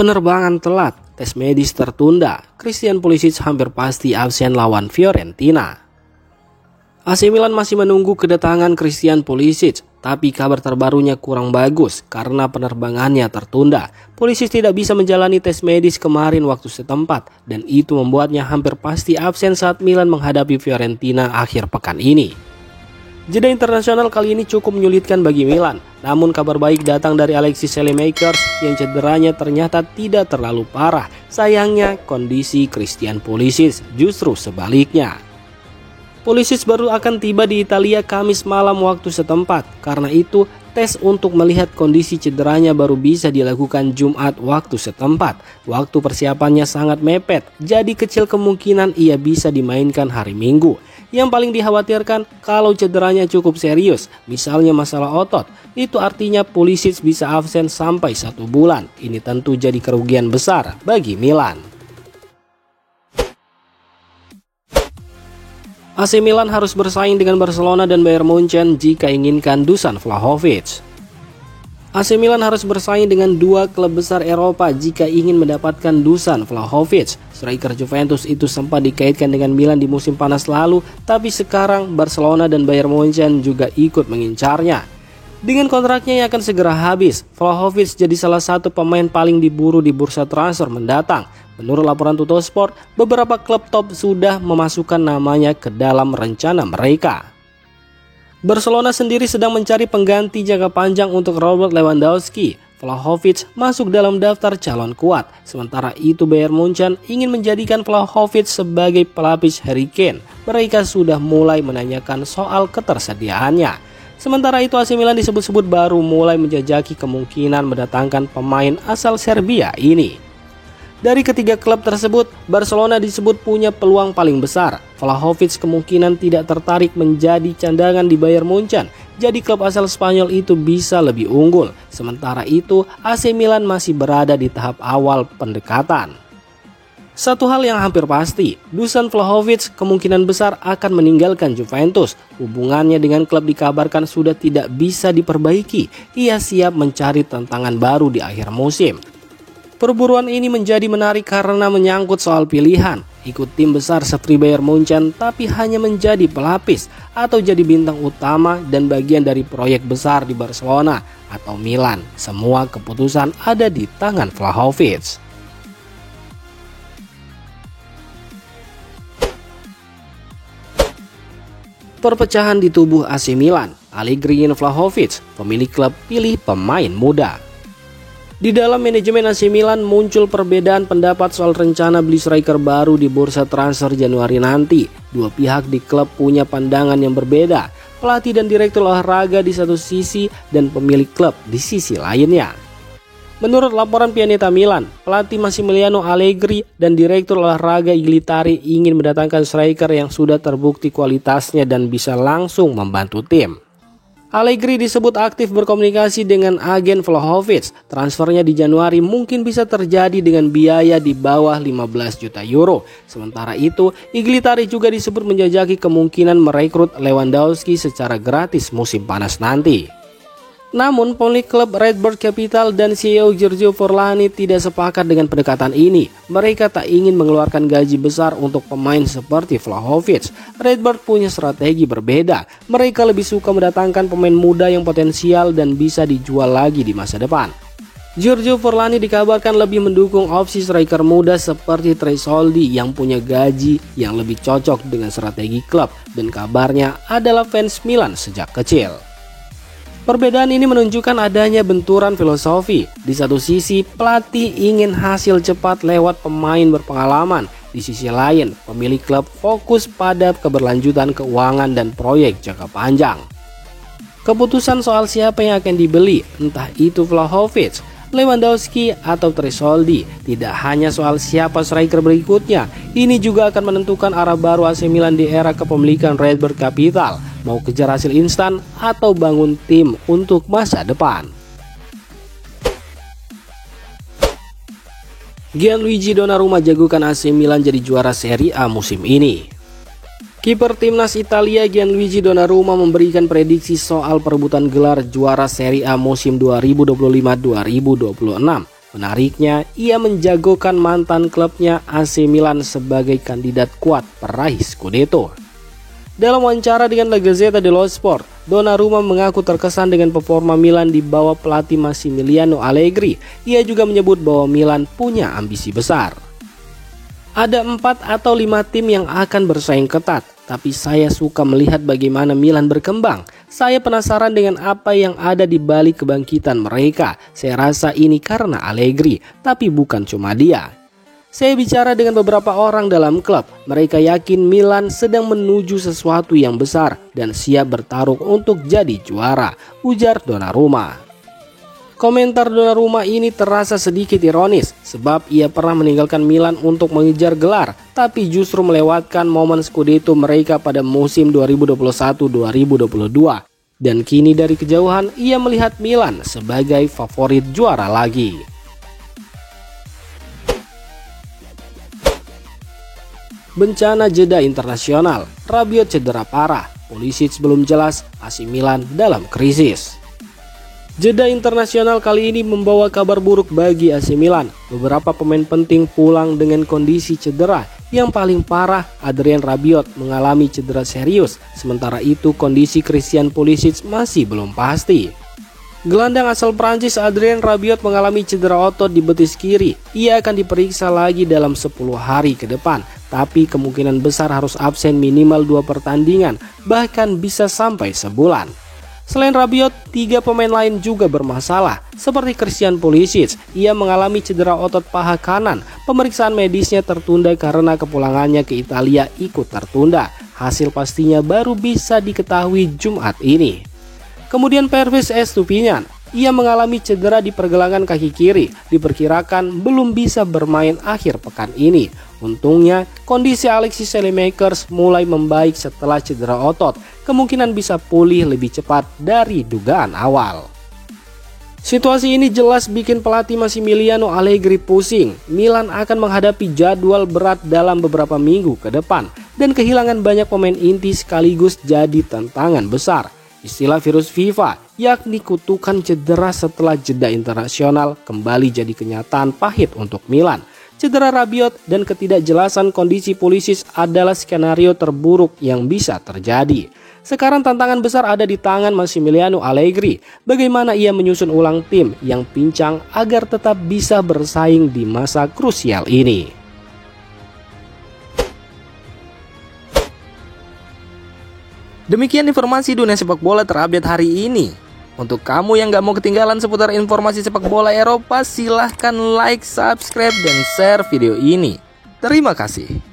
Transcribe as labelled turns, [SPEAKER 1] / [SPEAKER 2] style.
[SPEAKER 1] Penerbangan telat, tes medis tertunda, Christian Pulisic hampir pasti absen lawan Fiorentina. AC Milan masih menunggu kedatangan Christian Pulisic, tapi kabar terbarunya kurang bagus karena penerbangannya tertunda. Pulisic tidak bisa menjalani tes medis kemarin waktu setempat, dan itu membuatnya hampir pasti absen saat Milan menghadapi Fiorentina akhir pekan ini. Jeda internasional kali ini cukup menyulitkan bagi Milan, namun kabar baik datang dari Alexis Saelemaekers yang cederanya ternyata tidak terlalu parah. Sayangnya kondisi Christian Pulisic justru sebaliknya. Pulisic baru akan tiba di Italia Kamis malam waktu setempat, karena itu tes untuk melihat kondisi cederanya baru bisa dilakukan Jumat waktu setempat. Waktu persiapannya sangat mepet, jadi kecil kemungkinan ia bisa dimainkan hari Minggu. Yang paling dikhawatirkan kalau cederanya cukup serius, misalnya masalah otot, itu artinya Pulisic bisa absen sampai 1 bulan. Ini tentu jadi kerugian besar bagi Milan. AC Milan harus bersaing dengan Barcelona dan Bayern Munchen jika inginkan Dusan Vlahovic. AC Milan harus bersaing dengan dua klub besar Eropa jika ingin mendapatkan Dusan Vlahovic. Striker Juventus itu sempat dikaitkan dengan Milan di musim panas lalu, tapi sekarang Barcelona dan Bayern Munchen juga ikut mengincarnya. Dengan kontraknya yang akan segera habis, Vlahovic jadi salah satu pemain paling diburu di bursa transfer mendatang. Menurut laporan Tuttosport, beberapa klub top sudah memasukkan namanya ke dalam rencana mereka. Barcelona sendiri sedang mencari pengganti jangka panjang untuk Robert Lewandowski. Vlahovic masuk dalam daftar calon kuat. Sementara itu Bayern Munchen ingin menjadikan Vlahovic sebagai pelapis Harry Kane. Mereka sudah mulai menanyakan soal ketersediaannya. Sementara itu AC Milan disebut-sebut baru mulai menjajaki kemungkinan mendatangkan pemain asal Serbia ini. Dari ketiga klub tersebut, Barcelona disebut punya peluang paling besar. Vlahovic kemungkinan tidak tertarik menjadi cadangan di Bayern Munchen, jadi klub asal Spanyol itu bisa lebih unggul. Sementara itu, AC Milan masih berada di tahap awal pendekatan. Satu hal yang hampir pasti, Dusan Vlahovic kemungkinan besar akan meninggalkan Juventus. Hubungannya dengan klub dikabarkan sudah tidak bisa diperbaiki. Ia siap mencari tantangan baru di akhir musim. Perburuan ini menjadi menarik karena menyangkut soal pilihan, ikut tim besar seperti Bayern Munchen tapi hanya menjadi pelapis, atau jadi bintang utama dan bagian dari proyek besar di Barcelona atau Milan. Semua keputusan ada di tangan Vlahovic. Perpecahan di tubuh AC Milan, Allegri dan Vlahovic, pemilik klub pilih pemain muda. Di dalam manajemen AC Milan muncul perbedaan pendapat soal rencana beli striker baru di bursa transfer Januari nanti. Dua pihak di klub punya pandangan yang berbeda. Pelatih dan direktur olahraga di satu sisi dan pemilik klub di sisi lainnya. Menurut laporan Pianeta Milan, pelatih Massimiliano Allegri dan direktur olahraga Iglitari ingin mendatangkan striker yang sudah terbukti kualitasnya dan bisa langsung membantu tim. Allegri disebut aktif berkomunikasi dengan agen Vlahovic. Transfernya di Januari mungkin bisa terjadi dengan biaya di bawah 15 juta euro. Sementara itu, Iglitari juga disebut menjajaki kemungkinan merekrut Lewandowski secara gratis musim panas nanti. Namun, pemilik klub Redbird Capital dan CEO Giorgio Forlani tidak sepakat dengan pendekatan ini. Mereka tak ingin mengeluarkan gaji besar untuk pemain seperti Vlahovic. Redbird punya strategi berbeda. Mereka lebih suka mendatangkan pemain muda yang potensial dan bisa dijual lagi di masa depan. Giorgio Forlani dikabarkan lebih mendukung opsi striker muda seperti Tresoldi yang punya gaji yang lebih cocok dengan strategi klub dan kabarnya adalah fans Milan sejak kecil. Perbedaan ini menunjukkan adanya benturan filosofi. Di satu sisi, pelatih ingin hasil cepat lewat pemain berpengalaman. Di sisi lain, pemilik klub fokus pada keberlanjutan keuangan dan proyek jangka panjang. Keputusan soal siapa yang akan dibeli, entah itu Vlahovic, Lewandowski atau Tresoldi, tidak hanya soal siapa striker berikutnya. Ini juga akan menentukan arah baru AC Milan di era kepemilikan Redbird Capital. Mau kejar hasil instan atau bangun tim untuk masa depan. Gianluigi Donnarumma jagokan AC Milan jadi juara Serie A musim ini. Kiper timnas Italia Gianluigi Donnarumma memberikan prediksi soal perebutan gelar juara Serie A musim 2025-2026. Menariknya, ia menjagokan mantan klubnya AC Milan sebagai kandidat kuat peraih Scudetto. Dalam wawancara dengan La Gazzetta dello Sport, Donnarumma mengaku terkesan dengan performa Milan di bawah pelatih Massimiliano Allegri. Ia juga menyebut bahwa Milan punya ambisi besar. Ada 4 atau 5 tim yang akan bersaing ketat, tapi saya suka melihat bagaimana Milan berkembang. Saya penasaran dengan apa yang ada di balik kebangkitan mereka. Saya rasa ini karena Allegri, tapi bukan cuma dia. Saya bicara dengan beberapa orang dalam klub. Mereka yakin Milan sedang menuju sesuatu yang besar dan siap bertarung untuk jadi juara, ujar Donnarumma. Komentar Donnarumma ini terasa sedikit ironis sebab ia pernah meninggalkan Milan untuk mengejar gelar, tapi justru melewatkan momen Scudetto mereka pada musim 2021-2022. Dan kini dari kejauhan ia melihat Milan sebagai favorit juara lagi. Bencana jeda internasional, Rabiot cedera parah, Pulisic belum jelas, AC Milan dalam krisis. Jeda internasional kali ini membawa kabar buruk bagi AC Milan. Beberapa pemain penting pulang dengan kondisi cedera. Yang paling parah, Adrien Rabiot mengalami cedera serius. Sementara itu kondisi Christian Pulisic masih belum pasti. Gelandang asal Prancis Adrien Rabiot mengalami cedera otot di betis kiri. Ia akan diperiksa lagi dalam 10 hari ke depan. Tapi kemungkinan besar harus absen minimal 2 pertandingan, bahkan bisa sampai sebulan. Selain Rabiot, 3 pemain lain juga bermasalah, seperti Christian Pulisic. Ia mengalami cedera otot paha kanan. Pemeriksaan medisnya tertunda karena kepulangannya ke Italia ikut tertunda. Hasil pastinya baru bisa diketahui Jumat ini. Kemudian Pervis Estupiñán. Ia mengalami cedera di pergelangan kaki kiri, diperkirakan belum bisa bermain akhir pekan ini. Untungnya, kondisi Alexis Saelemaekers mulai membaik setelah cedera otot, kemungkinan bisa pulih lebih cepat dari dugaan awal. Situasi ini jelas bikin pelatih Massimiliano Allegri pusing. Milan akan menghadapi jadwal berat dalam beberapa minggu ke depan, dan kehilangan banyak pemain inti sekaligus jadi tantangan besar. Istilah virus FIFA, yakni kutukan cedera setelah jeda internasional, kembali jadi kenyataan pahit untuk Milan. Cedera Rabiot dan ketidakjelasan kondisi Pulisic adalah skenario terburuk yang bisa terjadi. Sekarang tantangan besar ada di tangan Massimiliano Allegri. Bagaimana ia menyusun ulang tim yang pincang agar tetap bisa bersaing di masa krusial ini. Demikian informasi dunia sepak bola terupdate hari ini. Untuk kamu yang gak mau ketinggalan seputar informasi sepak bola Eropa, silahkan like, subscribe, dan share video ini. Terima kasih.